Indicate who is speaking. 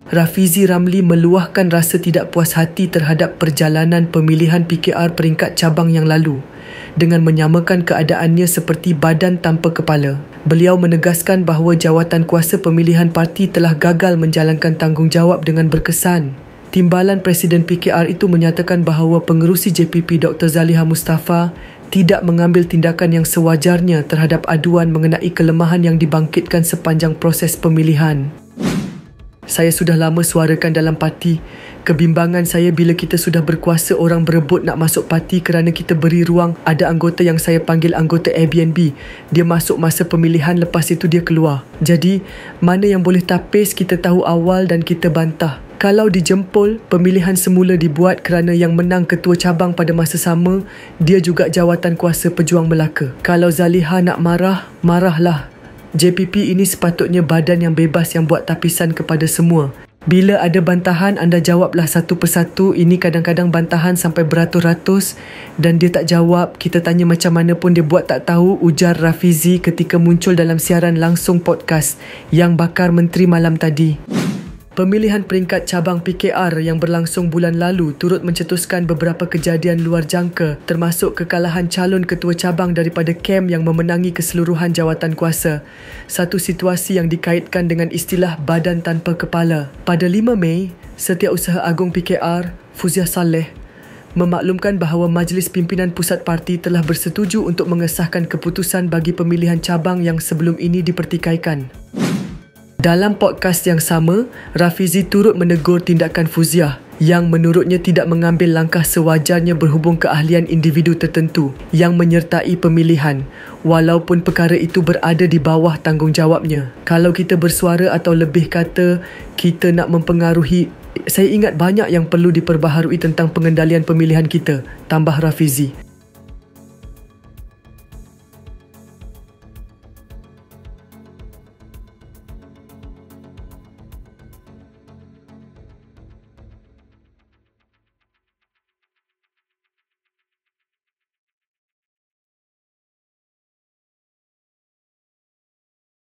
Speaker 1: Rafizi Ramli meluahkan rasa tidak puas hati terhadap perjalanan pemilihan PKR peringkat cabang yang lalu dengan menyamakan keadaannya seperti badan tanpa kepala. Beliau menegaskan bahawa jawatankuasa pemilihan parti telah gagal menjalankan tanggungjawab dengan berkesan. Timbalan Presiden PKR itu menyatakan bahawa pengerusi JPP Dr. Zaliha Mustafa tidak mengambil tindakan yang sewajarnya terhadap aduan mengenai kelemahan yang dibangkitkan sepanjang proses pemilihan. Saya sudah lama suarakan dalam parti, kebimbangan saya bila kita sudah berkuasa orang berebut nak masuk parti kerana kita beri ruang. Ada anggota yang saya panggil anggota Airbnb. Dia masuk masa pemilihan, lepas itu dia keluar. Jadi, mana yang boleh tapis kita tahu awal dan kita bantah. Kalau dijempol, pemilihan semula dibuat kerana yang menang ketua cabang pada masa sama, dia juga jawatankuasa Pejuang Melaka. Kalau Zaliha nak marah, marahlah. JPP ini sepatutnya badan yang bebas yang buat tapisan kepada semua. Bila ada bantahan, anda jawablah satu persatu. Ini kadang-kadang bantahan sampai beratus-ratus dan dia tak jawab. Kita tanya macam mana pun dia buat tak tahu, ujar Rafizi ketika muncul dalam siaran langsung podcast yang bakar menteri malam tadi. Pemilihan peringkat cabang PKR yang berlangsung bulan lalu turut mencetuskan beberapa kejadian luar jangka, termasuk kekalahan calon ketua cabang daripada KEM yang memenangi keseluruhan jawatankuasa. Satu situasi yang dikaitkan dengan istilah badan tanpa kepala. Pada 5 Mei, Setiausaha Agung PKR, Fuziah Saleh, memaklumkan bahawa Majlis Pimpinan Pusat Parti telah bersetuju untuk mengesahkan keputusan bagi pemilihan cabang yang sebelum ini dipertikaikan. Dalam podcast yang sama, Rafizi turut menegur tindakan Fuziah yang menurutnya tidak mengambil langkah sewajarnya berhubung keahlian individu tertentu yang menyertai pemilihan, walaupun perkara itu berada di bawah tanggungjawabnya. Kalau kita bersuara atau lebih kata, kita nak mempengaruhi, saya ingat banyak yang perlu diperbaharui tentang pengendalian pemilihan kita, tambah Rafizi.